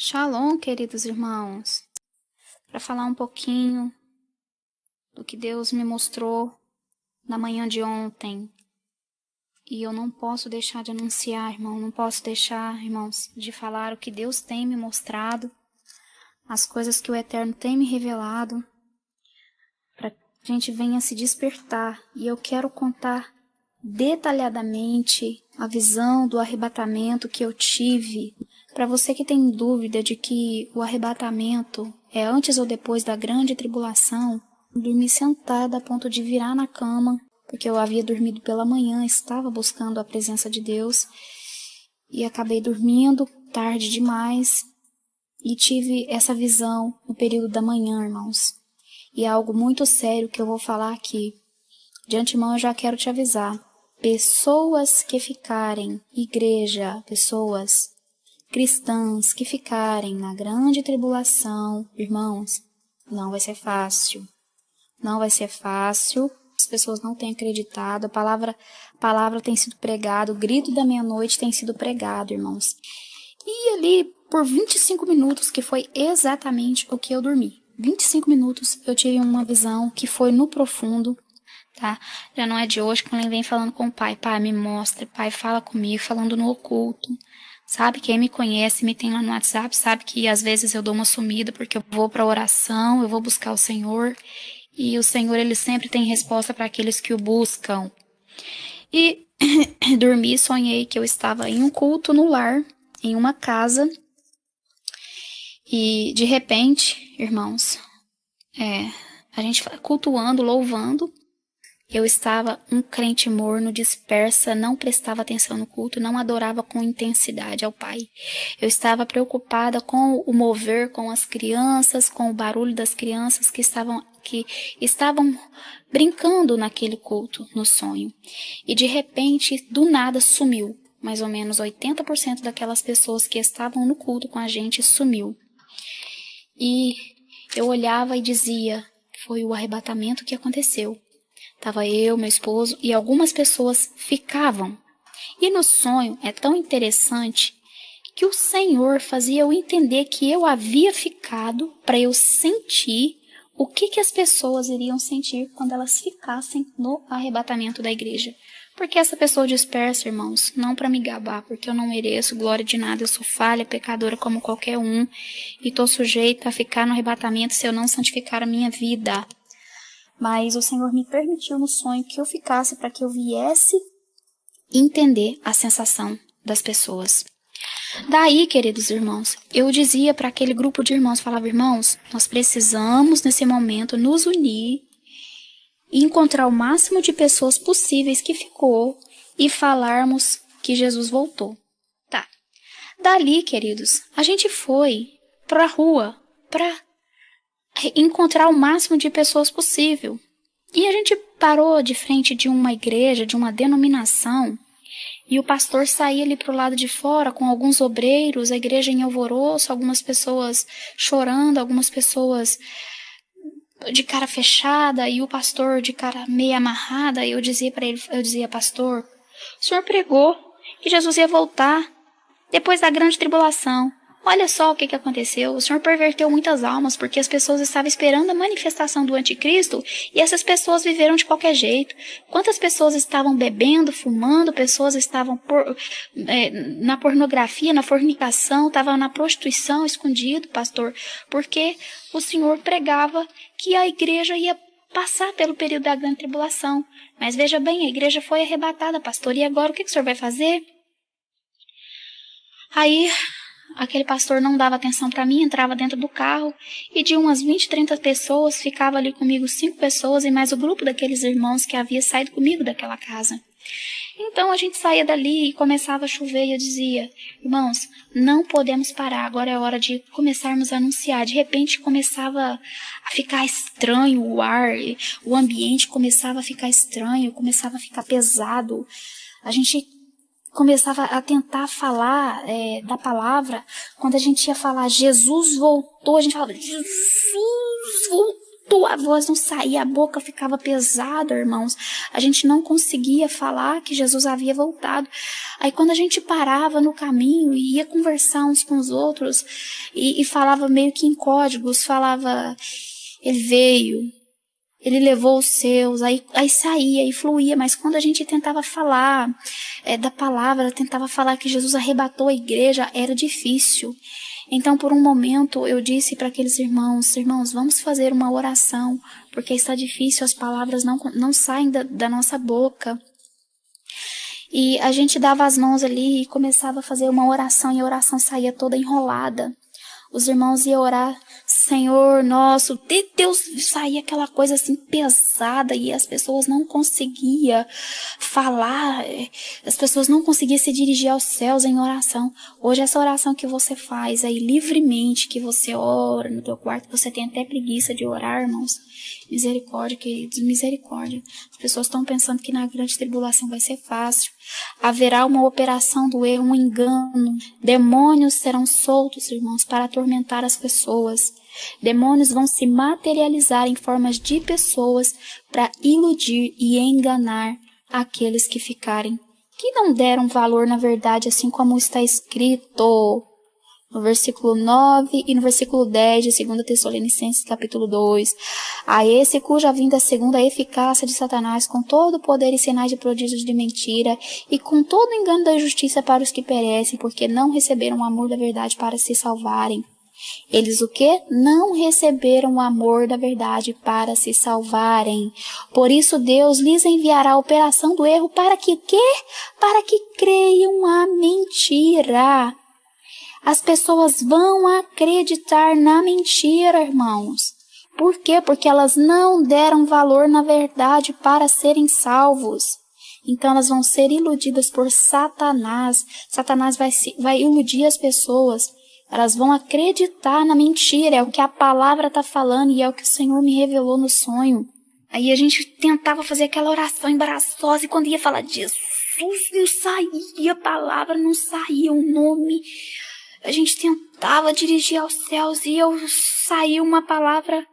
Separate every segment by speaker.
Speaker 1: Shalom, queridos irmãos, para falar um pouquinho do que Deus me mostrou na manhã de ontem. E eu não posso deixar de anunciar, irmão, não posso deixar, irmãos, de falar o que Deus tem me mostrado, as coisas que o Eterno tem me revelado, para que a gente venha se despertar. E eu quero contar detalhadamente a visão do arrebatamento que eu tive. Para você que tem dúvida de que o arrebatamento é antes ou depois da grande tribulação, dormi sentada a ponto de virar na cama, porque eu havia dormido pela manhã, estava buscando a presença de Deus, e acabei dormindo tarde demais, e tive essa visão no período da manhã, irmãos. E é algo muito sério que eu vou falar aqui. De antemão eu já quero te avisar. Pessoas que ficarem, igreja, pessoas cristãs que ficarem na grande tribulação, irmãos, não vai ser fácil. Não vai ser fácil. As pessoas não têm acreditado. A palavra tem sido pregada. O grito da meia-noite tem sido pregado, irmãos. E ali, por 25 minutos, que foi exatamente o que eu dormi. 25 minutos eu tive uma visão que foi no profundo, tá? Já não é de hoje que ele vem falando com o pai. Pai, me mostra. Pai, fala comigo, falando no oculto. Sabe, quem me conhece, me tem lá no WhatsApp, sabe que às vezes eu dou uma sumida porque eu vou para oração, eu vou buscar o Senhor. E o Senhor, ele sempre tem resposta para aqueles que o buscam. E dormi e sonhei que eu estava em um culto no lar, em uma casa. E de repente, irmãos, a gente cultuando, louvando. Eu estava um crente morno, dispersa, não prestava atenção no culto, não adorava com intensidade ao Pai. Eu estava preocupada com o mover, com as crianças, com o barulho das crianças que estavam brincando naquele culto, no sonho. E de repente, do nada, sumiu. Mais ou menos 80% daquelas pessoas que estavam no culto com a gente sumiu. E eu olhava e dizia, foi o arrebatamento que aconteceu. Tava eu, meu esposo e algumas pessoas ficavam. E no sonho é tão interessante que o Senhor fazia eu entender que eu havia ficado para eu sentir o que as pessoas iriam sentir quando elas ficassem no arrebatamento da igreja. Porque essa pessoa dispersa, irmãos, não para me gabar, porque eu não mereço glória de nada, eu sou falha, pecadora como qualquer um, e estou sujeita a ficar no arrebatamento se eu não santificar a minha vida. Mas o Senhor me permitiu no sonho que eu ficasse para que eu viesse entender a sensação das pessoas. Daí, queridos irmãos, eu dizia para aquele grupo de irmãos, falava, irmãos, nós precisamos nesse momento nos unir e encontrar o máximo de pessoas possíveis que ficou e falarmos que Jesus voltou. Tá. Dali, queridos, a gente foi para a rua para encontrar o máximo de pessoas possível. E a gente parou de frente de uma igreja, de uma denominação, e o pastor saía ali para o lado de fora com alguns obreiros, a igreja em alvoroço, algumas pessoas chorando, algumas pessoas de cara fechada, e o pastor de cara meio amarrada. E eu dizia para ele, pastor, o senhor pregou que Jesus ia voltar depois da grande tribulação. Olha só o que aconteceu. O Senhor perverteu muitas almas porque as pessoas estavam esperando a manifestação do anticristo e essas pessoas viveram de qualquer jeito. Quantas pessoas estavam bebendo, fumando, pessoas estavam na pornografia, na fornicação, estavam na prostituição, escondido, pastor, porque o Senhor pregava que a igreja ia passar pelo período da grande tribulação. Mas veja bem, a igreja foi arrebatada, pastor, e agora o que o senhor vai fazer? Aí aquele pastor não dava atenção para mim, entrava dentro do carro e de umas 20, 30 pessoas, ficava ali comigo 5 pessoas e mais o grupo daqueles irmãos que havia saído comigo daquela casa. Então a gente saía dali e começava a chover e eu dizia, irmãos, não podemos parar, agora é hora de começarmos a anunciar. De repente começava a ficar estranho o ar, o ambiente começava a ficar estranho, começava a ficar pesado. A gente começava a tentar falar da palavra. Quando a gente ia falar Jesus voltou, a gente falava Jesus voltou. A voz não saía, a boca ficava pesada, irmãos. A gente não conseguia falar que Jesus havia voltado. Aí quando a gente parava no caminho e ia conversar uns com os outros e falava meio que em códigos, falava, ele veio, ele levou os seus, aí saía e fluía, mas quando a gente tentava falar da palavra, tentava falar que Jesus arrebatou a igreja, era difícil. Então, por um momento, eu disse para aqueles irmãos, vamos fazer uma oração, porque está difícil, as palavras não saem da nossa boca. E a gente dava as mãos ali e começava a fazer uma oração, e a oração saía toda enrolada. Os irmãos iam orar, Senhor nosso, de Deus, saía aquela coisa assim pesada e as pessoas não conseguiam falar, as pessoas não conseguiam se dirigir aos céus em oração. Hoje essa oração que você faz aí livremente, que você ora no teu quarto, você tem até preguiça de orar, irmãos. Misericórdia, queridos, misericórdia. As pessoas estão pensando que na grande tribulação vai ser fácil. Haverá uma operação do erro, um engano. Demônios serão soltos, irmãos, para atormentar as pessoas. Demônios vão se materializar em formas de pessoas para iludir e enganar aqueles que ficarem, que não deram valor na verdade, assim como está escrito no versículo 9 e no versículo 10 de 2 Tessalonicenses capítulo 2. A esse cuja vinda segundo a eficácia de Satanás, com todo o poder e sinais de prodígios de mentira, e com todo o engano da justiça para os que perecem, porque não receberam o amor da verdade para se salvarem. Eles o quê? Não receberam o amor da verdade para se salvarem. Por isso Deus lhes enviará a operação do erro para que quê? Para que creiam a mentira. As pessoas vão acreditar na mentira, irmãos. Por quê? Porque elas não deram valor na verdade para serem salvos. Então elas vão ser iludidas por Satanás. Satanás vai iludir as pessoas. Elas vão acreditar na mentira. É o que a palavra está falando e é o que o Senhor me revelou no sonho. Aí a gente tentava fazer aquela oração embaraçosa e quando ia falar de Jesus, não saía a palavra, não saía o nome. A gente tentava dirigir aos céus e saía uma palavra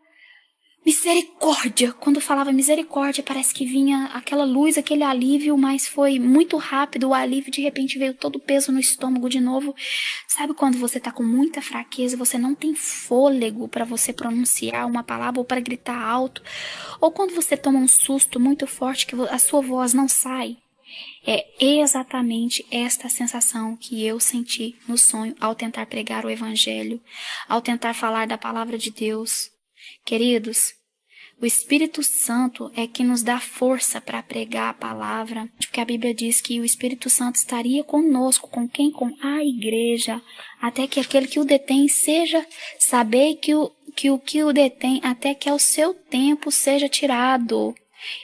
Speaker 1: misericórdia. Quando falava misericórdia, parece que vinha aquela luz, aquele alívio, mas foi muito rápido o alívio. De repente veio todo o peso no estômago de novo. Sabe quando você está com muita fraqueza, você não tem fôlego para você pronunciar uma palavra ou para gritar alto? Ou quando você toma um susto muito forte que a sua voz não sai? É exatamente esta sensação que eu senti no sonho ao tentar pregar o evangelho, ao tentar falar da palavra de Deus. Queridos, o Espírito Santo é que nos dá força para pregar a palavra, porque a Bíblia diz que o Espírito Santo estaria conosco, com quem? Com a igreja, até que aquele que o detém seja, saber que o que o detém, até que ao seu tempo seja tirado.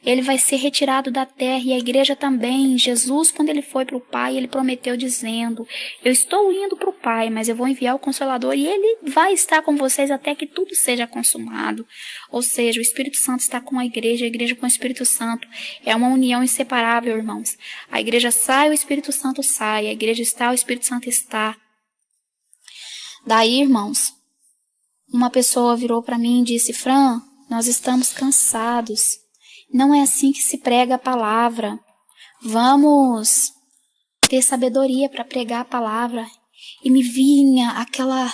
Speaker 1: Ele vai ser retirado da terra e a igreja também. Jesus, quando ele foi para o Pai, ele prometeu dizendo, eu estou indo para o Pai, mas eu vou enviar o Consolador e ele vai estar com vocês até que tudo seja consumado. Ou seja, o Espírito Santo está com a igreja com o Espírito Santo. É uma união inseparável, irmãos. A igreja sai, o Espírito Santo sai. A igreja está, o Espírito Santo está. Daí, irmãos, uma pessoa virou para mim e disse, Fran, nós estamos cansados. Não é assim que se prega a palavra. Vamos ter sabedoria para pregar a palavra. E me vinha aquela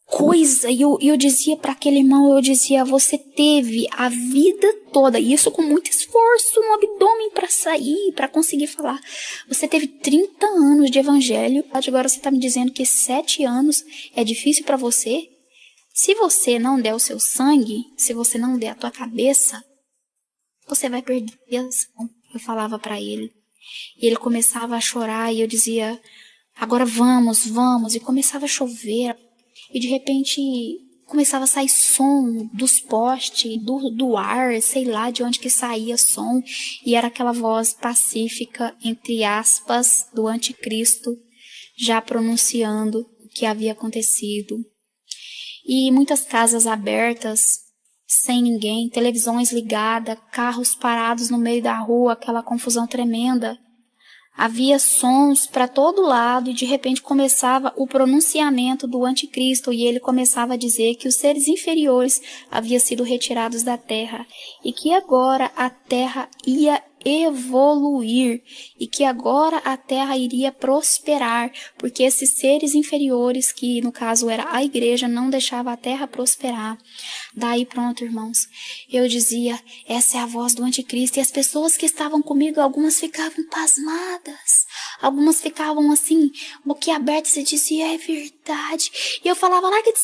Speaker 1: coisa. E eu dizia para aquele irmão, você teve a vida toda, e isso com muito esforço no abdômen para sair, para conseguir falar. Você teve 30 anos de evangelho. Agora você está me dizendo que 7 anos é difícil para você? Se você não der o seu sangue, se você não der a tua cabeça, você vai perder a ação. Eu falava para ele. E ele começava a chorar e eu dizia, agora vamos. E começava a chover. E de repente começava a sair som dos postes, do ar, sei lá de onde que saía som. E era aquela voz pacífica, entre aspas, do anticristo, já pronunciando o que havia acontecido. E muitas casas abertas, sem ninguém, televisões ligadas, carros parados no meio da rua, aquela confusão tremenda. Havia sons para todo lado e de repente começava o pronunciamento do anticristo e ele começava a dizer que os seres inferiores haviam sido retirados da terra e que agora a terra ia evoluir e que agora a terra iria prosperar, porque esses seres inferiores, que no caso era a igreja, não deixava a terra prosperar. Daí pronto, irmãos, eu dizia, essa é a voz do anticristo, e as pessoas que estavam comigo, algumas ficavam pasmadas, algumas ficavam assim, boquiabertas e diziam, é verdade, e eu falava, larga de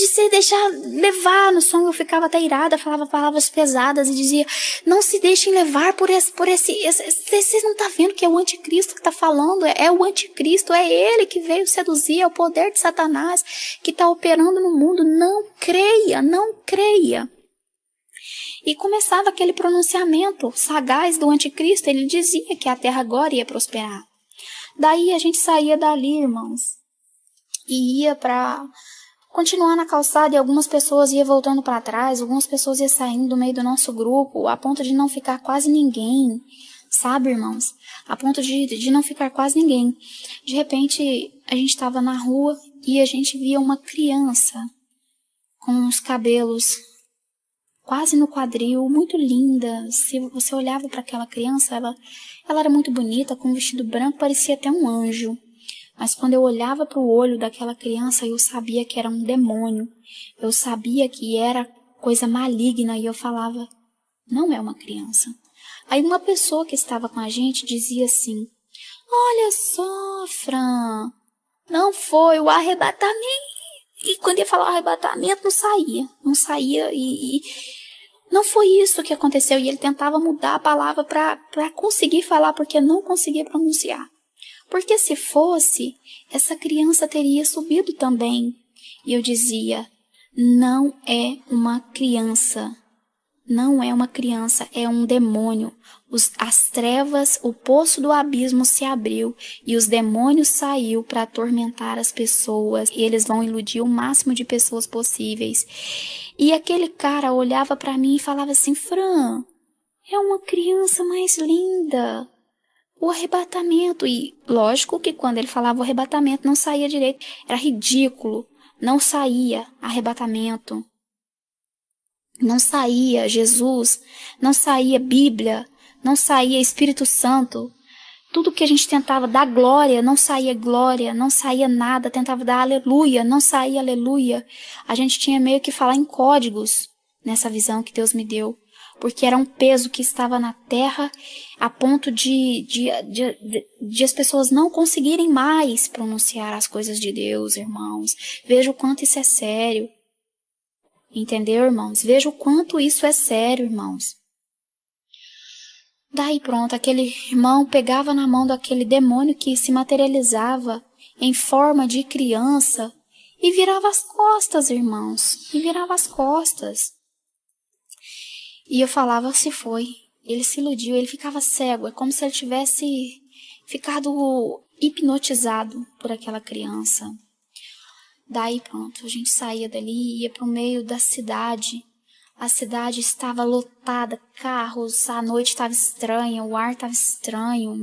Speaker 1: ser, deixar levar. No som eu ficava até irada, falava palavras pesadas e dizia, não se deixem levar por esse vocês não tá vendo que é o anticristo que tá falando, é o anticristo, é ele que veio seduzir, é o poder de Satanás que tá operando no mundo, não creia, não creia. E começava aquele pronunciamento sagaz do anticristo, ele dizia que a terra agora ia prosperar. Daí a gente saía dali, irmãos, e ia para continuar na calçada, e algumas pessoas iam voltando para trás, algumas pessoas iam saindo do meio do nosso grupo, a ponto de não ficar quase ninguém, sabe, irmãos? A ponto de não ficar quase ninguém. De repente, a gente estava na rua e a gente via uma criança com os cabelos quase no quadril, muito linda. Se você olhava para aquela criança, ela era muito bonita, com um vestido branco, parecia até um anjo. Mas quando eu olhava para o olho daquela criança, eu sabia que era um demônio. Eu sabia que era coisa maligna e eu falava, não é uma criança. Aí uma pessoa que estava com a gente dizia assim, olha só, Fran, não foi o arrebatamento. E quando ia falar arrebatamento, não saía e não foi isso que aconteceu. E ele tentava mudar a palavra para conseguir falar, porque não conseguia pronunciar. Porque se fosse, essa criança teria subido também. E eu dizia, não é uma criança. Não é uma criança, é um demônio. As trevas, o poço do abismo se abriu e os demônios saiu para atormentar as pessoas. E eles vão iludir o máximo de pessoas possíveis. E aquele cara olhava para mim e falava assim, Fran, é uma criança mais linda. O arrebatamento. E lógico que quando ele falava o arrebatamento não saía direito. Era ridículo. Não saía arrebatamento. Não saía Jesus, não saía Bíblia, não saía Espírito Santo. Tudo que a gente tentava dar glória, não saía nada. Tentava dar aleluia, não saía aleluia. A gente tinha meio que falar em códigos nessa visão que Deus me deu. Porque era um peso que estava na terra a ponto de as pessoas não conseguirem mais pronunciar as coisas de Deus, irmãos. Veja o quanto isso é sério. Entendeu, irmãos? Veja o quanto isso é sério, irmãos. Daí pronto, aquele irmão pegava na mão daquele demônio que se materializava em forma de criança e virava as costas, irmãos. E virava as costas. E eu falava, se foi. Ele se iludiu, ele ficava cego. É como se ele tivesse ficado hipnotizado por aquela criança. Daí pronto, a gente saía dali e ia para o meio da cidade. A cidade estava lotada, carros, a noite estava estranha, o ar estava estranho,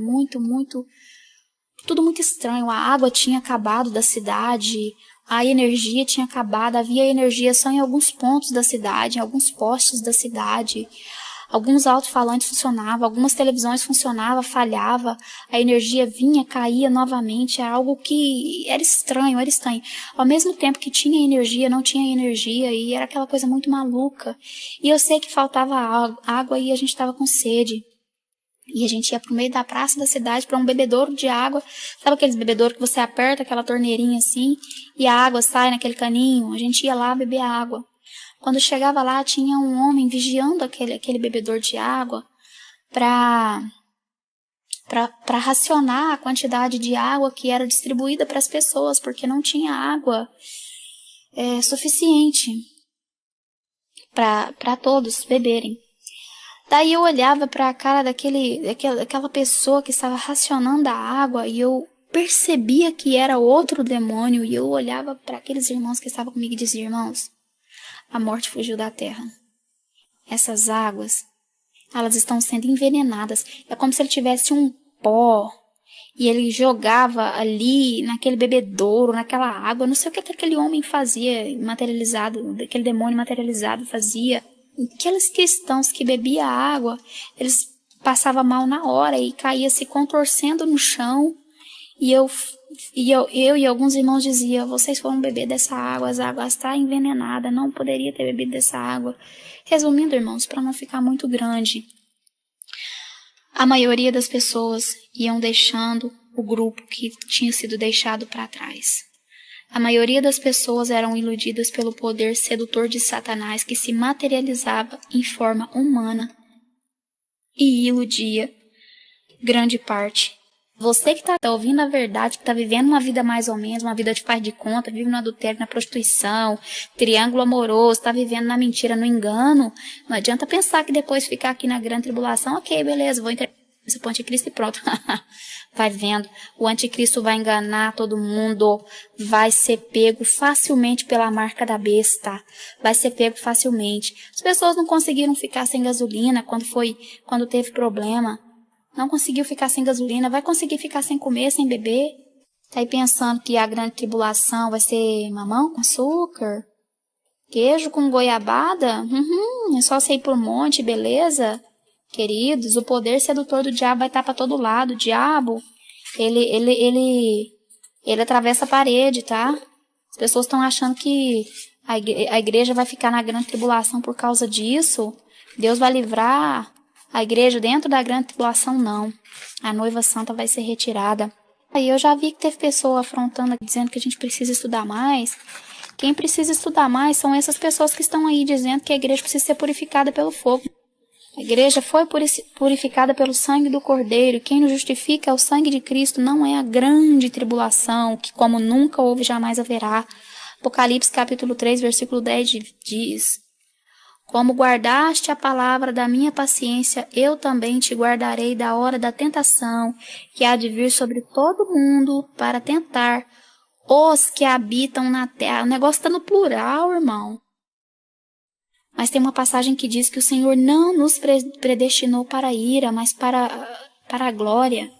Speaker 1: tudo muito estranho. A água tinha acabado da cidade, a energia tinha acabado, havia energia só em alguns pontos da cidade, em alguns postes da cidade. Alguns alto-falantes funcionavam, algumas televisões funcionavam, falhava, a energia vinha, caía novamente, era algo que era estranho. Ao mesmo tempo que tinha energia, não tinha energia, e era aquela coisa muito maluca. E eu sei que faltava água e a gente estava com sede. E a gente ia pro meio da praça da cidade para um bebedouro de água. Sabe aqueles bebedouros que você aperta aquela torneirinha assim, e a água sai naquele caninho? A gente ia lá beber água. Quando chegava lá, tinha um homem vigiando aquele bebedor de água para racionar a quantidade de água que era distribuída para as pessoas, porque não tinha água suficiente para todos beberem. Daí eu olhava para a cara daquela pessoa que estava racionando a água e eu percebia que era outro demônio, e eu olhava para aqueles irmãos que estavam comigo e dizia, irmãos, a morte fugiu da terra. Essas águas, Elas estão sendo envenenadas. É como se ele tivesse um pó e ele jogava ali naquele bebedouro, naquela água. Não sei o que aquele homem fazia materializado, aquele demônio materializado fazia. Aqueles cristãos que bebiam água, eles passavam mal na hora e caía se contorcendo no chão. E eu e alguns irmãos diziam, vocês foram beber dessa água, as águas estão envenenadas, não poderia ter bebido dessa água. Resumindo, irmãos, para não ficar muito grande, a maioria das pessoas iam deixando o grupo que tinha sido deixado para trás. A maioria das pessoas eram iludidas pelo poder sedutor de Satanás que se materializava em forma humana e iludia grande parte. Você que está ouvindo a verdade, que está vivendo uma vida mais ou menos, uma vida de faz de conta, vive no adultério, na prostituição, triângulo amoroso, está vivendo na mentira, no engano, não adianta pensar que depois ficar aqui na grande tribulação, ok, beleza, vou entregar esse pro anticristo e pronto. Vai vendo, o anticristo vai enganar todo mundo, vai ser pego facilmente pela marca da besta, vai ser pego facilmente. As pessoas não conseguiram ficar sem gasolina quando teve problema. Não conseguiu ficar sem gasolina, vai conseguir ficar sem comer, sem beber? Tá aí pensando que a grande tribulação vai ser mamão com açúcar? Queijo com goiabada? É só você ir pro monte, beleza? Queridos, o poder sedutor do diabo vai estar para todo lado. O diabo, ele atravessa a parede, tá? As pessoas estão achando que a igreja vai ficar na grande tribulação por causa disso. Deus vai livrar a igreja dentro da grande tribulação, não. A noiva santa vai ser retirada. Aí eu já vi que teve pessoa afrontando, dizendo que a gente precisa estudar mais. Quem precisa estudar mais são essas pessoas que estão aí dizendo que a igreja precisa ser purificada pelo fogo. A igreja foi purificada pelo sangue do Cordeiro. Quem nos justifica é o sangue de Cristo, não é a grande tribulação, que como nunca houve, jamais haverá. Apocalipse capítulo 3, versículo 10 diz: como guardaste a palavra da minha paciência, eu também te guardarei da hora da tentação, que há de vir sobre todo mundo para tentar os que habitam na terra. O negócio está no plural, irmão. Mas tem uma passagem que diz que o Senhor não nos predestinou para a ira, mas para a glória.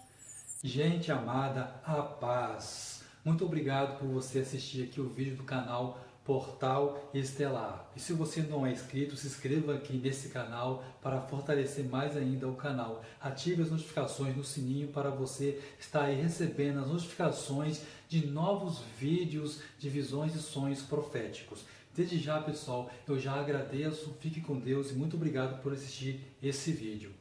Speaker 2: Gente amada, a paz. Muito obrigado por você assistir aqui o vídeo do canal Portal Estelar. E se você não é inscrito, se inscreva aqui nesse canal para fortalecer mais ainda o canal. Ative as notificações no sininho para você estar aí recebendo as notificações de novos vídeos de visões e sonhos proféticos. Desde já, pessoal, eu já agradeço, fique com Deus e muito obrigado por assistir esse vídeo.